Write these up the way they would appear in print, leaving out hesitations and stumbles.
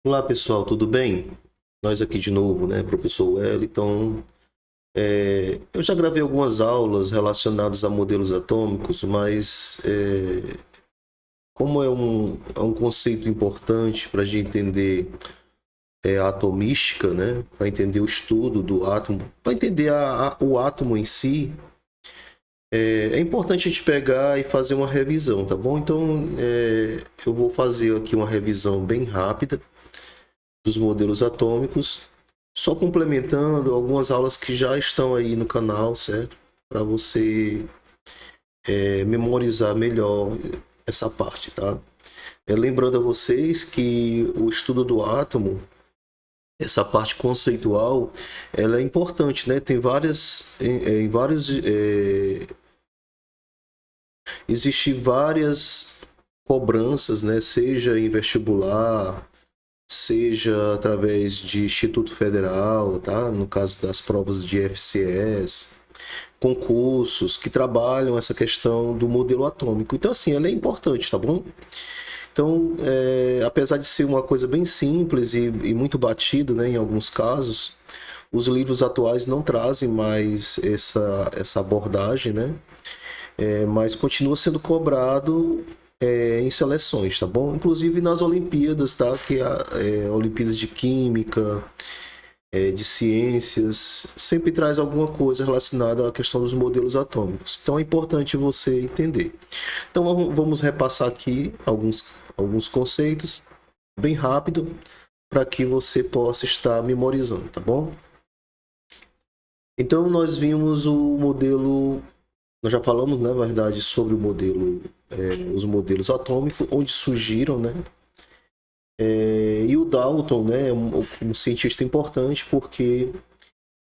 Olá pessoal, tudo bem? Nós aqui de novo, né, professor Wellington. Eu já gravei algumas aulas relacionadas a modelos atômicos, mas como é um conceito importante para a gente entender a atomística, né, para entender o estudo do átomo, para entender o átomo em si, é importante a gente pegar e fazer uma revisão, tá bom? Então, eu vou fazer aqui uma revisão bem rápida dos modelos atômicos, só complementando algumas aulas que já estão aí no canal, certo? Para você memorizar melhor essa parte, tá? Lembrando a vocês que o estudo do átomo, essa parte conceitual, ela é importante, né? Tem em vários, existe várias cobranças, né? Seja em vestibular, seja através de Instituto Federal, tá? No caso das provas de FCS, concursos que trabalham essa questão do modelo atômico. Então, assim, ela é importante, tá bom? Então, apesar de ser uma coisa bem simples e muito batida, né, em alguns casos, os livros atuais não trazem mais essa abordagem, né? Mas continua sendo cobrado em seleções, tá bom? Inclusive nas Olimpíadas, tá? Que Olimpíadas de Química, de Ciências, sempre traz alguma coisa relacionada à questão dos modelos atômicos. Então é importante você entender. Então vamos repassar aqui alguns conceitos, bem rápido, para que você possa estar memorizando, tá bom? Então nós vimos o modelo. Nós já falamos, na verdade, sobre o modelo, os modelos atômicos, onde surgiram, né? E o Dalton, né, é um cientista importante porque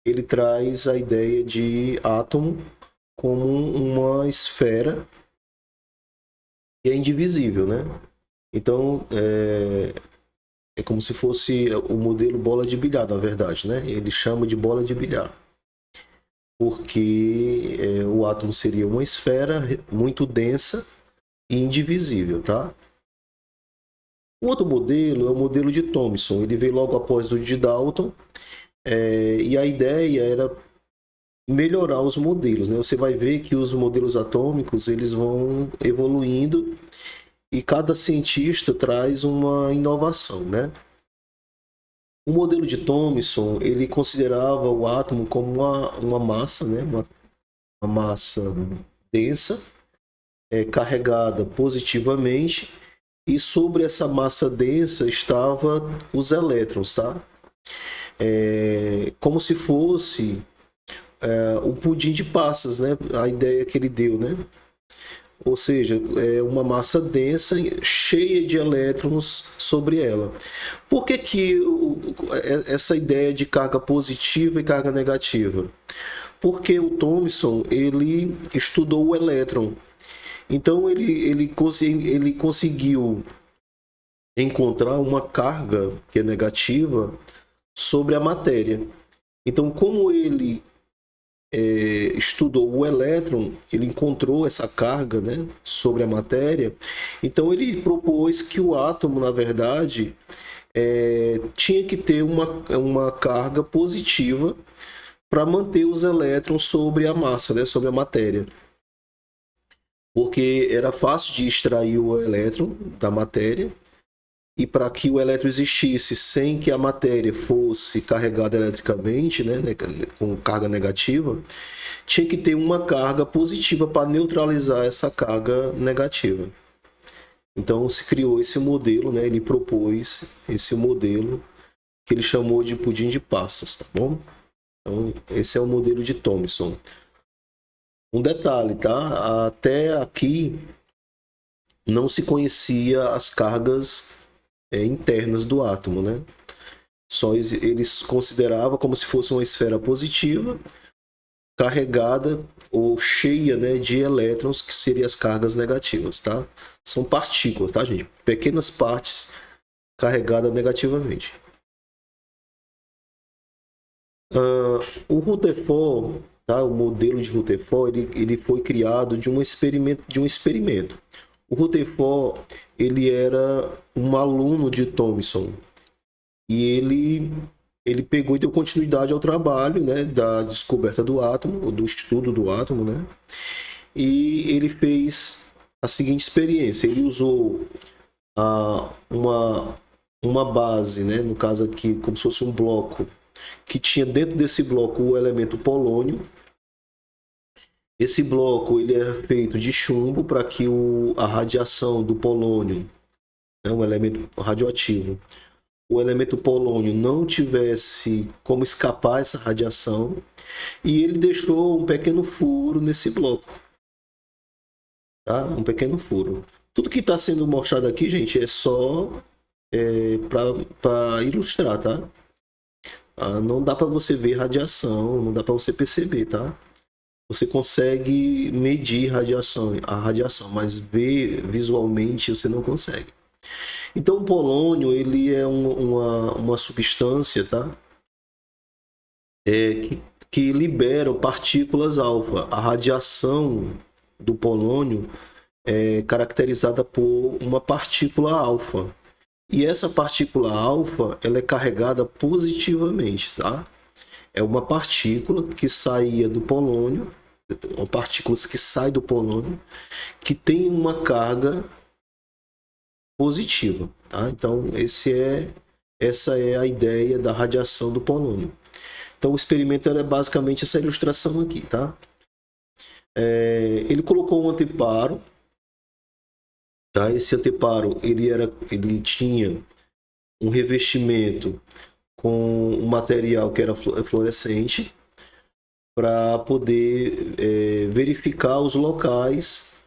ele traz a ideia de átomo como uma esfera que é indivisível, né? Então, é como se fosse o modelo bola de bilhar, na verdade, né? Ele chama de bola de bilhar, porque o átomo seria uma esfera muito densa e indivisível, tá? O outro modelo é o modelo de Thomson. Ele veio logo após o de Dalton, e a ideia era melhorar os modelos, né? Você vai ver que os modelos atômicos eles vão evoluindo e cada cientista traz uma inovação, né? O modelo de Thomson ele considerava o átomo como uma massa, né? Uma massa densa, carregada positivamente, e sobre essa massa densa estava os elétrons, tá? Como se fosse um pudim de passas, né? A ideia que ele deu, né? Ou seja, é uma massa densa cheia de elétrons sobre ela. Por que, essa ideia de carga positiva e carga negativa? Porque o Thomson ele estudou o elétron. Então ele conseguiu encontrar uma carga que é negativa sobre a matéria. Então, como ele estudou o elétron, ele encontrou essa carga, né, sobre a matéria, então ele propôs que o átomo, na verdade, tinha que ter uma carga positiva para manter os elétrons sobre a massa, né, sobre a matéria. Porque era fácil de extrair o elétron da matéria, e para que o elétron existisse sem que a matéria fosse carregada eletricamente, né, com carga negativa, tinha que ter uma carga positiva para neutralizar essa carga negativa. Então se criou esse modelo, né, ele propôs esse modelo que ele chamou de pudim de passas, tá bom? Então esse é o modelo de Thomson. Um detalhe, tá? Até aqui não se conhecia as cargas internas do átomo, né? Só eles consideravam como se fosse uma esfera positiva carregada ou cheia, né, de elétrons, que seriam as cargas negativas, tá? São partículas, tá, gente? Pequenas partes carregadas negativamente. O Rutherford, tá? O modelo de Rutherford, ele foi criado de um experimento. O Rutherford, ele era um aluno de Thomson. e ele pegou e deu continuidade ao trabalho, né, da descoberta do átomo, do estudo do átomo, né? E ele fez a seguinte experiência: ele usou a, uma base, né, no caso aqui, como se fosse um bloco, que tinha dentro desse bloco o elemento polônio. Esse bloco ele era feito de chumbo para que a radiação do polônio, né, um elemento radioativo, o elemento polônio não tivesse como escapar essa radiação, e ele deixou um pequeno furo nesse bloco, tá? Um pequeno furo. Tudo que está sendo mostrado aqui, gente, é só para ilustrar, tá? Não dá para você ver radiação, não dá para você perceber, tá? Você consegue medir a radiação, mas ver visualmente você não consegue. Então o polônio ele é uma substância, tá? Que libera partículas alfa. A radiação do polônio é caracterizada por uma partícula alfa. E essa partícula alfa ela é carregada positivamente, tá? É uma partícula que saía do polônio, ou partículas que saem do polônio, que tem uma carga positiva, tá? Então essa é a ideia da radiação do polônio. Então o experimento é basicamente essa ilustração aqui, tá? Ele colocou um anteparo, tá? Esse anteparo ele tinha um revestimento com um material que era fluorescente para poder verificar os locais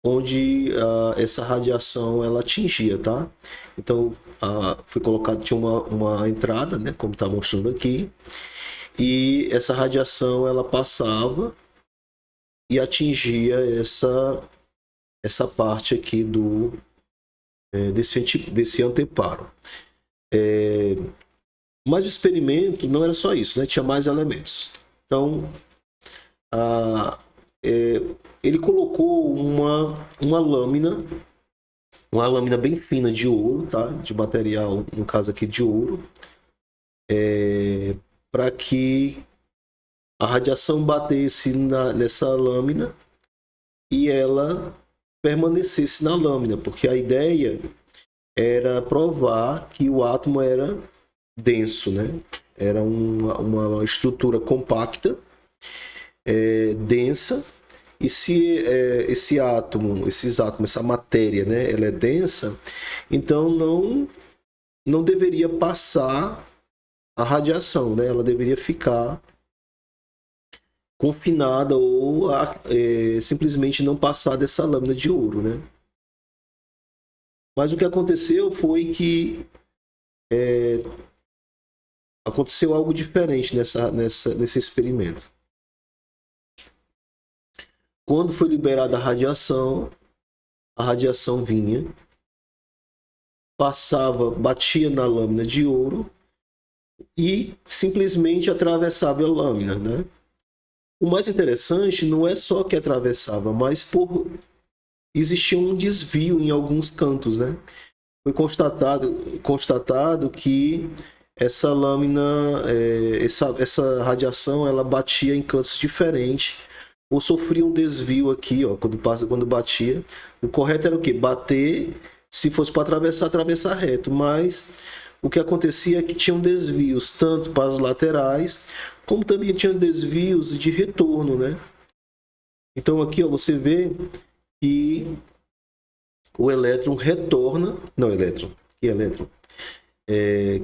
onde essa radiação ela atingia, tá? Então foi colocado, tinha uma entrada, né, como está mostrando aqui, e essa radiação ela passava e atingia essa parte aqui desse anteparo. Mas o experimento não era só isso, né? Tinha mais elementos. Então, ele colocou uma lâmina bem fina de ouro, tá? De material, no caso aqui de ouro, para que a radiação batesse nessa lâmina e ela permanecesse na lâmina, porque a ideia era provar que o átomo era denso, né? Era uma estrutura compacta, densa, e se esses átomos, essa matéria, né, ela é densa, então não deveria passar a radiação, né? Ela deveria ficar confinada ou simplesmente não passar dessa lâmina de ouro, né? Mas o que aconteceu foi que aconteceu algo diferente nesse experimento. Quando foi liberada a radiação vinha, batia na lâmina de ouro e simplesmente atravessava a lâmina, né? O mais interessante não é só que atravessava, mas existia um desvio em alguns cantos, né? Foi constatado que essa lâmina, essa radiação, ela batia em cantos diferentes ou sofria um desvio aqui, ó, quando batia. O correto era o quê? Bater, se fosse para atravessar reto, mas o que acontecia é que tinham desvios tanto para as laterais, como também tinham desvios de retorno, né? Então aqui, ó, você vê que o elétron retorna,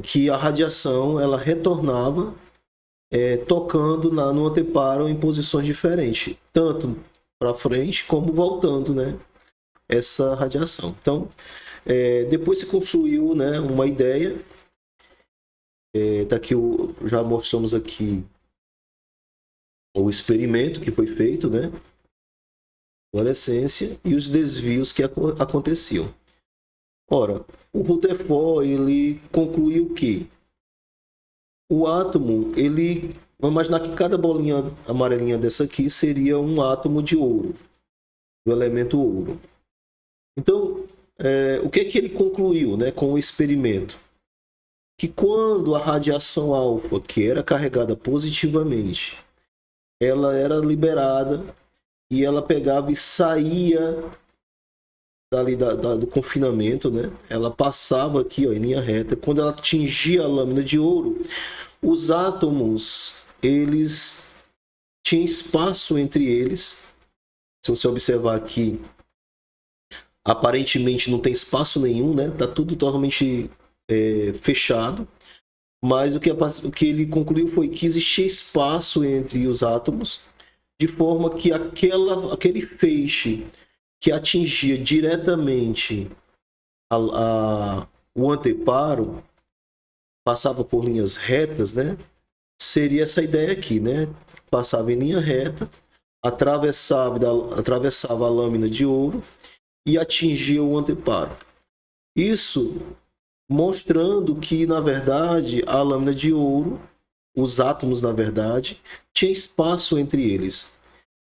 que a radiação ela retornava tocando no anteparo em posições diferentes, tanto para frente como voltando, né, essa radiação. Então, depois se construiu, né, uma ideia. Daqui já mostramos aqui o experimento que foi feito, né, fluorescência e os desvios que aconteciam. Ora, o Rutherford ele concluiu que o átomo, vamos imaginar que cada bolinha amarelinha dessa aqui seria um átomo de ouro, do elemento ouro. Então, o que ele concluiu, né, com o experimento? que quando a radiação alfa, que era carregada positivamente, ela era liberada e ela pegava e saía dali do confinamento, né? Ela passava aqui, ó, em linha reta. Quando ela atingia a lâmina de ouro, os átomos, eles tinham espaço entre eles. Se você observar aqui, aparentemente não tem espaço nenhum, né? Tá tudo totalmente fechado. Mas o que ele concluiu foi que existia espaço entre os átomos, de forma que aquele feixe que atingia diretamente o anteparo, passava por linhas retas, né? Seria essa ideia aqui, né? Passava em linha reta, atravessava a lâmina de ouro e atingia o anteparo. Isso mostrando que, na verdade, a lâmina de ouro, os átomos, na verdade, tinha espaço entre eles.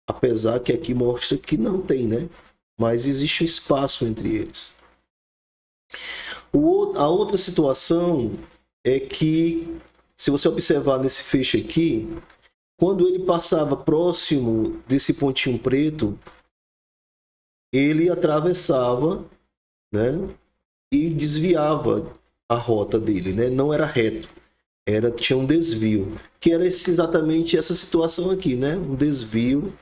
Apesar que aqui mostra que não tem, né? Mas existe um espaço entre eles. A outra situação é que, se você observar nesse feixe aqui, quando ele passava próximo desse pontinho preto, ele atravessava, né? E desviava a rota dele, né? Não era reto, tinha um desvio, que era exatamente essa situação aqui, né? Um desvio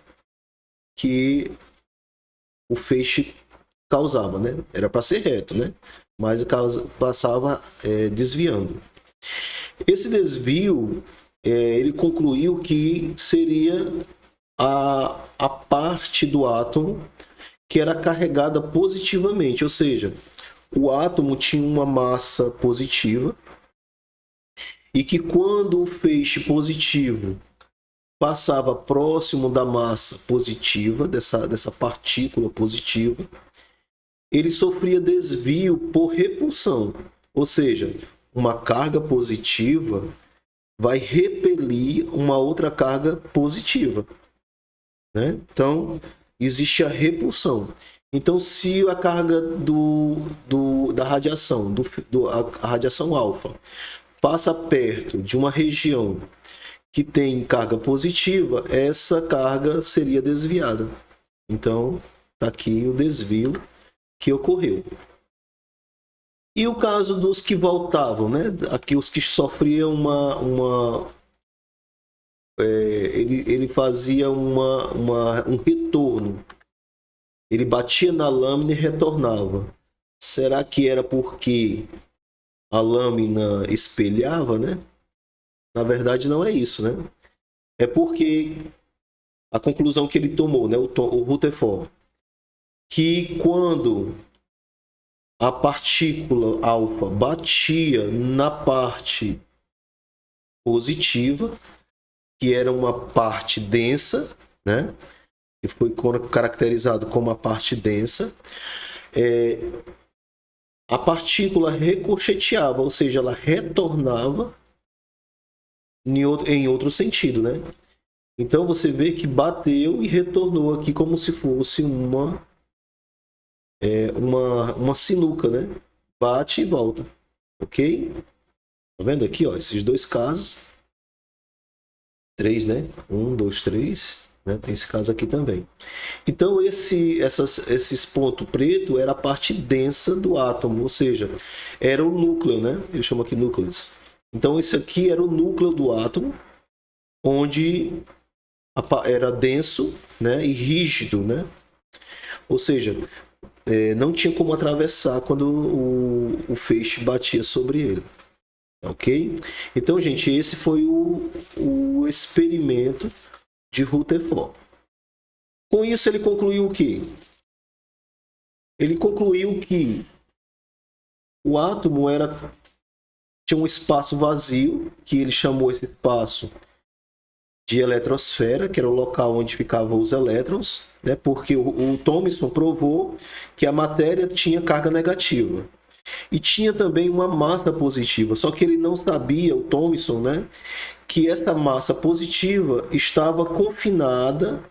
que o feixe causava, né? Era para ser reto, né? Mas passava desviando. Esse desvio, ele concluiu que seria a parte do átomo que era carregada positivamente, ou seja, o átomo tinha uma massa positiva e que quando o feixe positivo passava próximo da massa positiva, dessa partícula positiva, ele sofria desvio por repulsão. Ou seja, uma carga positiva vai repelir uma outra carga positiva, né? Então, existe a repulsão. Então, se a carga da radiação, a radiação alfa, passa perto de uma região que tem carga positiva, essa carga seria desviada. Então, está aqui o desvio que ocorreu. E o caso dos que voltavam, né? Aqui os que sofriam ele fazia um retorno. Ele batia na lâmina e retornava. Será que era porque a lâmina espelhava, né? Na verdade, não é isso, né? É porque a conclusão que ele tomou, né? O Rutherford, que quando a partícula alfa batia na parte positiva, que era uma parte densa, né? Que foi caracterizado como a parte densa, a partícula ricocheteava, ou seja, ela retornava em outro sentido, né? Então você vê que bateu e retornou aqui como se fosse uma sinuca, né? Bate e volta, ok? Tá vendo aqui, ó, esses dois casos. 3, né? 1, 2, 3. Né? Tem esse caso aqui também. Então, esses pontos pretos era a parte densa do átomo, ou seja, era o núcleo, né? Ele chama aqui núcleos. Então, esse aqui era o núcleo do átomo, onde era denso, né? E rígido, né? Ou seja, não tinha como atravessar quando o feixe batia sobre ele. Ok? Então, gente, esse foi o experimento de Rutherford. Com isso, ele concluiu o quê? Ele concluiu que o átomo tinha um espaço vazio, que ele chamou esse espaço de eletrosfera, que era o local onde ficavam os elétrons, né? Porque o Thomson provou que a matéria tinha carga negativa. E tinha também uma massa positiva, só que ele não sabia, o Thomson, né, que essa massa positiva estava confinada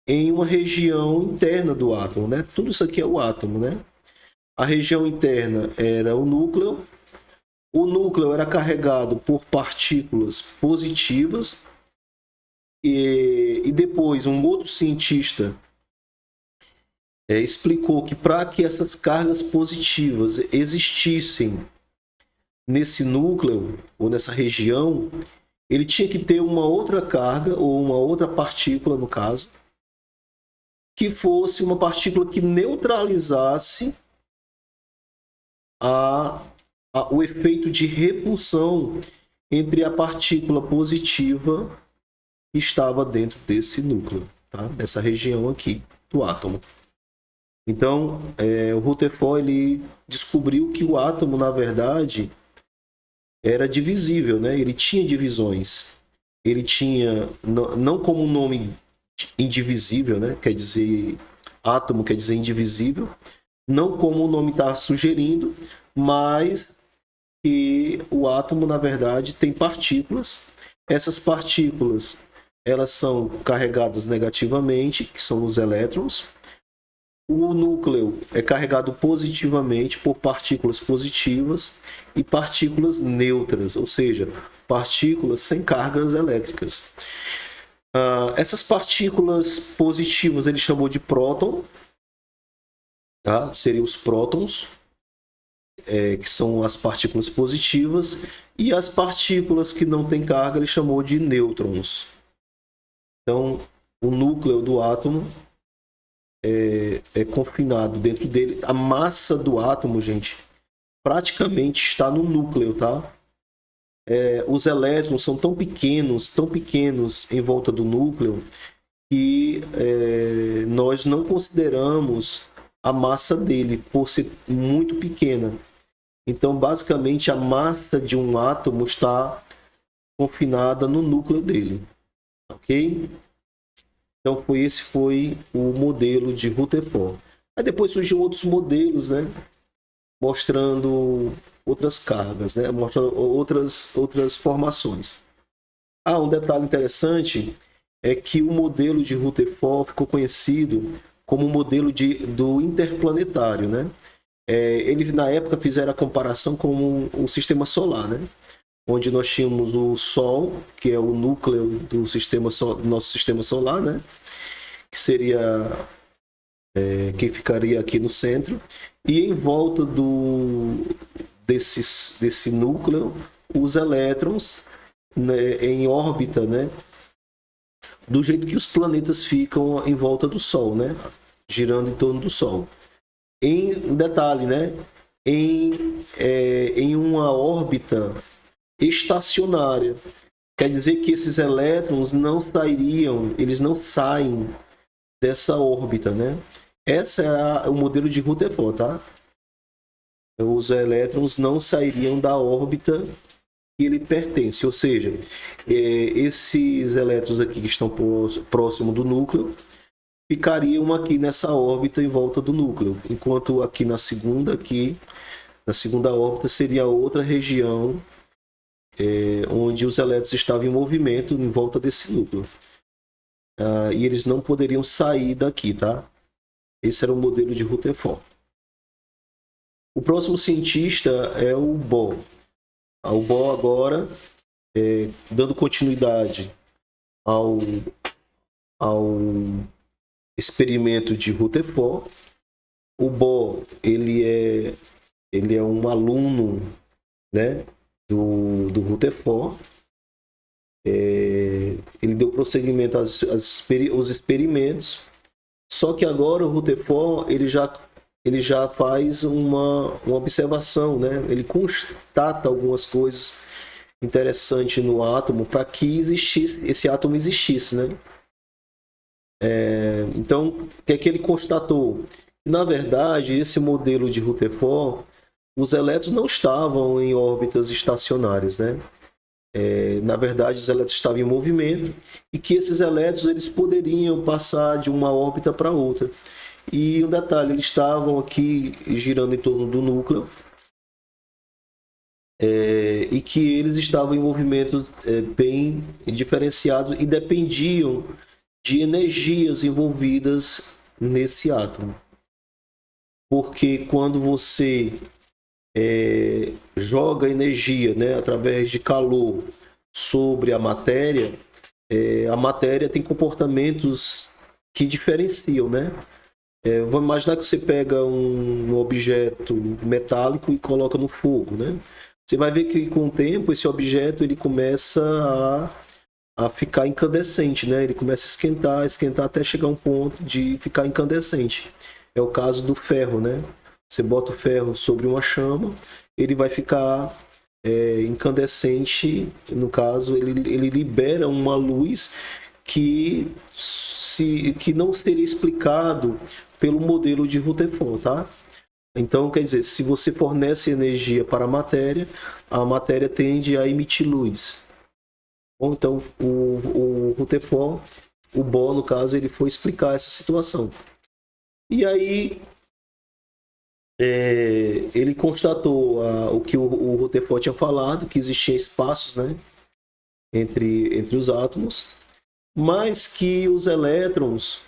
em uma região interna do átomo, né? Tudo isso aqui é o átomo, né? A região interna era o núcleo, O núcleo era carregado por partículas positivas e depois um outro cientista explicou que para que essas cargas positivas existissem nesse núcleo ou nessa região, ele tinha que ter uma outra carga ou uma outra partícula, no caso, que fosse uma partícula que neutralizasse o efeito de repulsão entre a partícula positiva que estava dentro desse núcleo, tá? Dessa região aqui do átomo. Então, o Rutherford ele descobriu que o átomo, na verdade, era divisível, né? Ele tinha divisões. Ele tinha, não como um nome indivisível, né? Quer dizer, átomo quer dizer indivisível, não como o nome está sugerindo, mas que o átomo, na verdade, tem partículas. Essas partículas, elas são carregadas negativamente, que são os elétrons. O núcleo é carregado positivamente por partículas positivas e partículas neutras, ou seja, partículas sem cargas elétricas. Essas partículas positivas ele chamou de próton, tá? Seriam os prótons, que são as partículas positivas, e as partículas que não têm carga ele chamou de nêutrons. Então, o núcleo do átomo é confinado dentro dele. A massa do átomo, gente, praticamente está no núcleo, tá? Os elétrons são tão pequenos em volta do núcleo, que nós não consideramos a massa dele por ser muito pequena. Então, basicamente, a massa de um átomo está confinada no núcleo dele, ok? Então, esse foi o modelo de Rutherford. Aí depois surgiu outros modelos, né? Mostrando outras cargas, né? Mostrando outras formações. Um detalhe interessante é que o modelo de Rutherford ficou conhecido como o modelo do interplanetário, né? Ele, na época, fizeram a comparação com o sistema solar, né? Onde nós tínhamos o Sol, que é o núcleo do nosso sistema solar, né? Que seria quem ficaria aqui no centro, e em volta desse núcleo, os elétrons, né, em órbita, né? Do jeito que os planetas ficam em volta do Sol, né? Girando em torno do Sol. Em detalhe, né? Em uma órbita estacionária. Quer dizer que esses elétrons não sairiam, eles não saem dessa órbita, né? Esse é o modelo de Rutherford, tá? Os elétrons não sairiam da órbita que ele pertence, ou seja, esses elétrons aqui que estão próximo do núcleo ficariam aqui nessa órbita em volta do núcleo, enquanto aqui na segunda órbita seria outra região onde os elétrons estavam em movimento em volta desse núcleo. E eles não poderiam sair daqui, tá? Esse era o modelo de Rutherford. O próximo cientista é o Bohr. O Bohr agora, dando continuidade ao experimento de Rutherford. O Bohr, ele é um aluno, né, do Rutherford. Ele deu prosseguimento aos experimentos, só que agora o Rutherford ele já faz uma observação, né? Ele constata algumas coisas interessantes no átomo para que esse átomo existisse, né? Então, o que é que ele constatou? Na verdade, esse modelo de Rutherford, os elétrons não estavam em órbitas estacionárias, né? Na verdade, os elétrons estavam em movimento e que esses elétrons eles poderiam passar de uma órbita para outra. E um detalhe, eles estavam aqui girando em torno do núcleo e que eles estavam em movimento bem diferenciado e dependiam de energias envolvidas nesse átomo. Porque quando você joga energia, né, através de calor sobre a matéria tem comportamentos que diferenciam, né? Vamos imaginar que você pega um objeto metálico e coloca no fogo, né? Você vai ver que com o tempo esse objeto ele começa a ficar incandescente, né? Ele começa a esquentar, esquentar até chegar a um ponto de ficar incandescente. É o caso do ferro, né? Você bota o ferro sobre uma chama, ele vai ficar incandescente. No caso, ele libera uma luz que não seria explicado pelo modelo de Rutherford, tá? Então, quer dizer, se você fornece energia para a matéria tende a emitir luz. Bom, então, o Rutherford, o Bohr, no caso, ele foi explicar essa situação. E aí, ele constatou o que o Rutherford tinha falado, que existiam espaços, né, entre os átomos, mas que os elétrons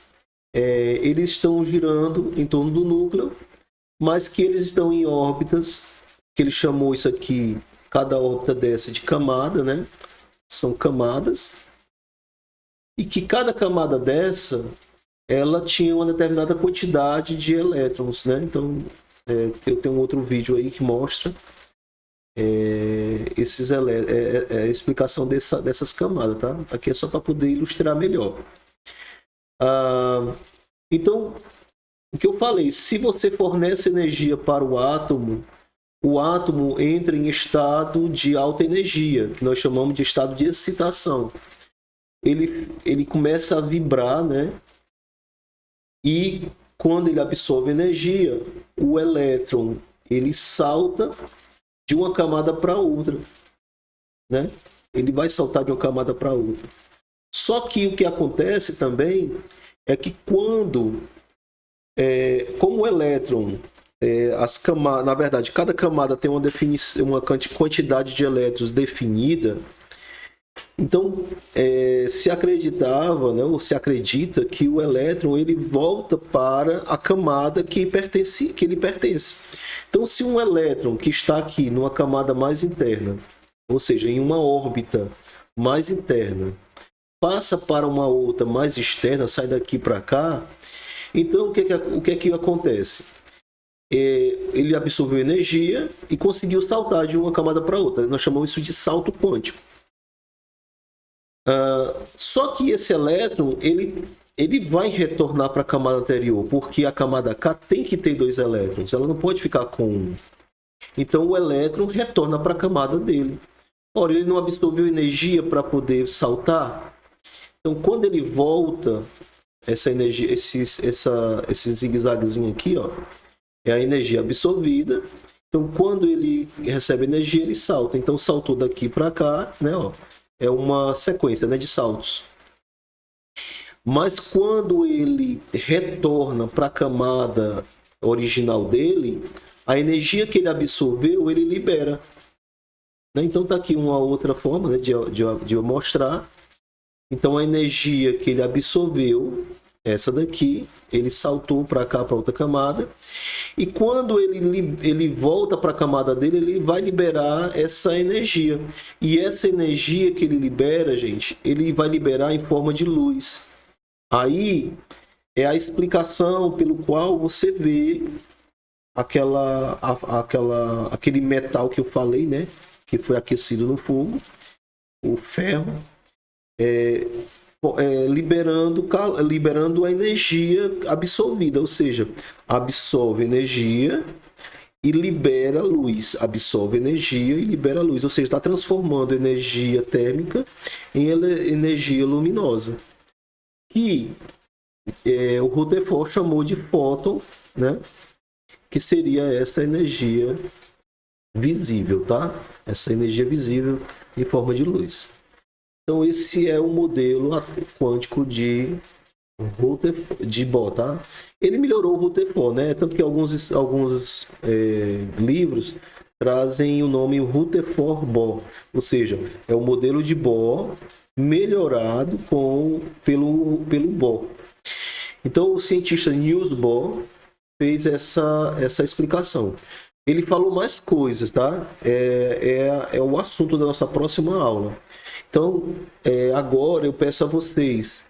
eles estão girando em torno do núcleo, mas que eles estão em órbitas, que ele chamou isso aqui, cada órbita dessa de camada, né? São camadas, e que cada camada dessa, ela tinha uma determinada quantidade de elétrons, né? Então, eu tenho um outro vídeo aí que mostra a explicação dessas camadas, tá? Aqui é só para poder ilustrar melhor. Então, o que eu falei, se você fornece energia para o átomo entra em estado de alta energia, que nós chamamos de estado de excitação. Ele começa a vibrar, né? E quando ele absorve energia, o elétron ele salta de uma camada para outra, né? Ele vai saltar de uma camada para outra. Só que o que acontece também é que quando, como o elétron, na verdade, cada camada tem uma quantidade de elétrons definida, então se acreditava, né, ou se acredita que o elétron ele volta para a camada que ele pertence. Então, se um elétron que está aqui numa camada mais interna, ou seja, em uma órbita mais interna, passa para uma outra mais externa, sai daqui para cá, então o que é que acontece? Ele absorveu energia e conseguiu saltar de uma camada para outra. Nós chamamos isso de salto quântico. Só que esse elétron ele vai retornar para a camada anterior, porque a camada K tem que ter 2 elétrons, ela não pode ficar com um. Então o elétron retorna para a camada dele. Ora, ele não absorveu energia para poder saltar. Então, quando ele volta, essa energia, esse zigue-zaguezinho aqui, ó, é a energia absorvida. Então, quando ele recebe energia, ele salta. Então, saltou daqui para cá, né, ó, é uma sequência, né, de saltos. Mas quando ele retorna para a camada original dele, a energia que ele absorveu, ele libera. Né? Então, tá aqui uma outra forma, né, de mostrar. Então, a energia que ele absorveu, essa daqui, ele saltou para cá, para outra camada. E quando ele volta para a camada dele, ele vai liberar essa energia. E essa energia que ele libera, gente, ele vai liberar em forma de luz. Aí é a explicação pelo qual você vê aquele metal que eu falei, né? Que foi aquecido no fogo, o ferro. Liberando a energia absorvida, ou seja, absorve energia e libera luz, absorve energia e libera luz, ou seja, está transformando energia térmica em energia luminosa, que o Rutherford chamou de fóton, né? Que seria essa energia visível, tá? Essa energia visível em forma de luz. Então, esse é o modelo quântico de Bohr, tá? Ele melhorou o Rutherford, né? Tanto que alguns livros trazem o nome Rutherford-Bohr, ou seja, é o modelo de Bohr melhorado pelo Bohr. Então, o cientista Niels Bohr fez essa explicação. ele falou mais coisas, tá? É o assunto da nossa próxima aula. Então, agora eu peço a vocês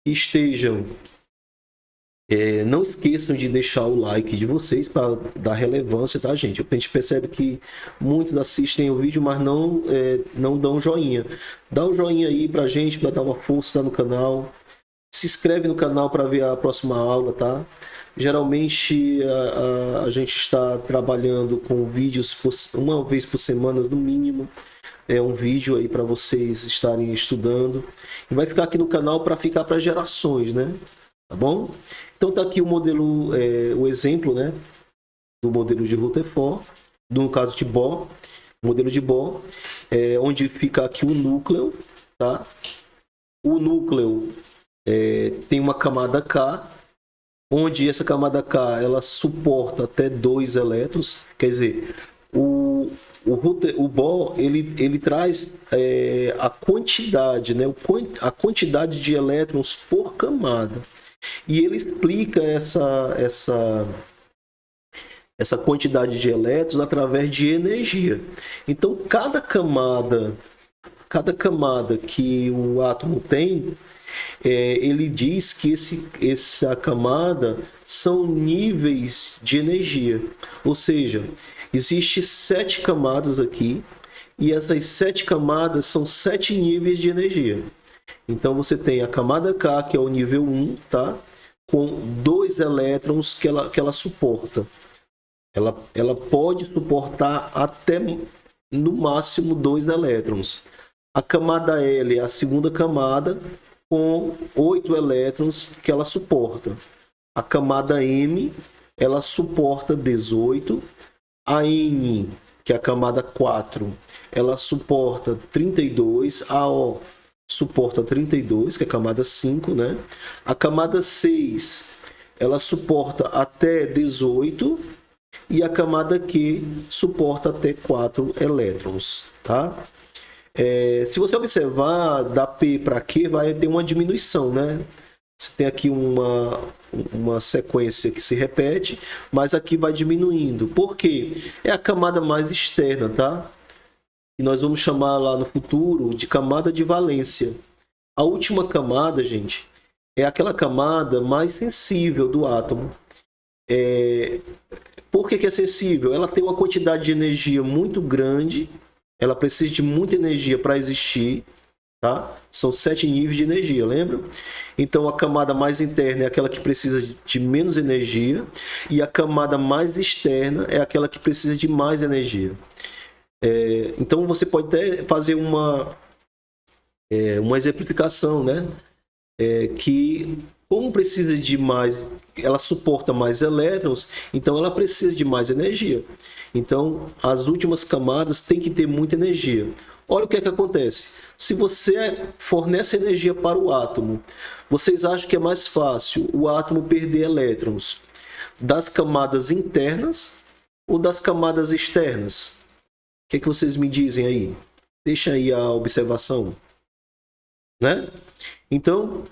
que estejam. Não esqueçam de deixar o like de vocês para dar relevância, tá, gente? A gente percebe que muitos assistem o vídeo, mas não dão joinha. Dá um joinha aí pra gente, para dar uma força no canal. Se inscreve no canal para ver a próxima aula, tá? Geralmente a gente está trabalhando com vídeos uma vez por semana, no mínimo. É um vídeo aí para vocês estarem estudando. E vai ficar aqui no canal para ficar para gerações, né? Tá bom? Então tá aqui o modelo, o exemplo, né? Do modelo de Rutherford, no caso de Bohr, modelo de Bohr, onde fica aqui o núcleo, tá? O núcleo tem uma camada K, onde essa camada K ela suporta até 2 elétrons, quer dizer, o Bohr ele traz a quantidade, né? A quantidade de elétrons por camada. E ele explica essa quantidade de elétrons através de energia. Então, cada camada que o átomo tem, ele diz que essa camada são níveis de energia. Ou seja, existem 7 camadas aqui, e essas 7 camadas são 7 níveis de energia. Então você tem a camada K, que é o nível 1, tá? Com 2 elétrons que ela suporta. Ela pode suportar até no máximo 2 elétrons. A camada L é a segunda camada com 8 elétrons que ela suporta. A camada M, ela suporta 18. A N, que é a camada 4, ela suporta 32. A O suporta 32, que é a camada 5, né? A camada 6, ela suporta até 18, e a camada Q suporta até 4 elétrons, tá? Se você observar, da P para Q vai ter uma diminuição, né? Você tem aqui uma sequência que se repete, mas aqui vai diminuindo. Por quê? É a camada mais externa, tá? E nós vamos chamar lá no futuro de camada de valência. A última camada, gente, é aquela camada mais sensível do átomo. Por que é sensível? Ela tem uma quantidade de energia muito grande, ela precisa de muita energia para existir, tá? São 7 níveis de energia, lembra? Então a camada mais interna é aquela que precisa de menos energia, e a camada mais externa é aquela que precisa de mais energia. Então você pode até fazer uma exemplificação, né? Que como precisa de mais, ela suporta mais elétrons, então ela precisa de mais energia. Então as últimas camadas têm que ter muita energia. Olha o que acontece. Se você fornece energia para o átomo, vocês acham que é mais fácil o átomo perder elétrons das camadas internas ou das camadas externas? O que vocês me dizem aí? Deixa aí a observação, né? Então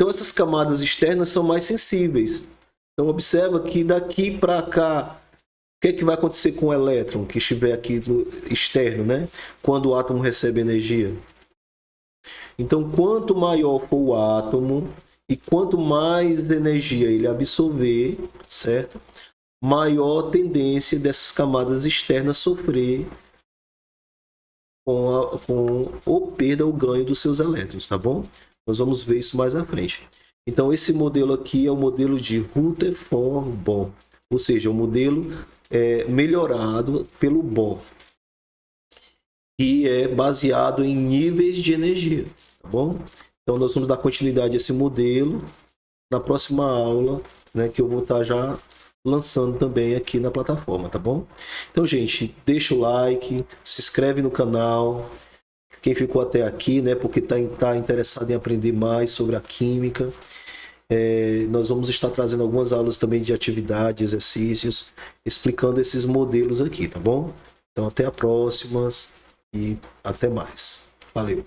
essas camadas externas são mais sensíveis. Então observa que daqui para cá, o que vai acontecer com o elétron que estiver aqui no externo, né? Quando o átomo recebe energia. Então, quanto maior for o átomo e quanto mais energia ele absorver, certo? Maior tendência dessas camadas externas sofrer com ou perda ou ganho dos seus elétrons, tá bom? Nós vamos ver isso mais à frente. Então, esse modelo aqui é o modelo de Rutherford-Bohr, ou seja, o modelo melhorado pelo Bohr, que é baseado em níveis de energia, tá bom? Então, nós vamos dar continuidade a esse modelo na próxima aula, né, que eu vou estar já lançando também aqui na plataforma, tá bom? Então, gente, deixa o like, se inscreve no canal. Quem ficou até aqui, né, porque tá interessado em aprender mais sobre a química. Nós vamos estar trazendo algumas aulas também de atividade, exercícios, explicando esses modelos aqui, tá bom? Então, até a próxima e até mais. Valeu!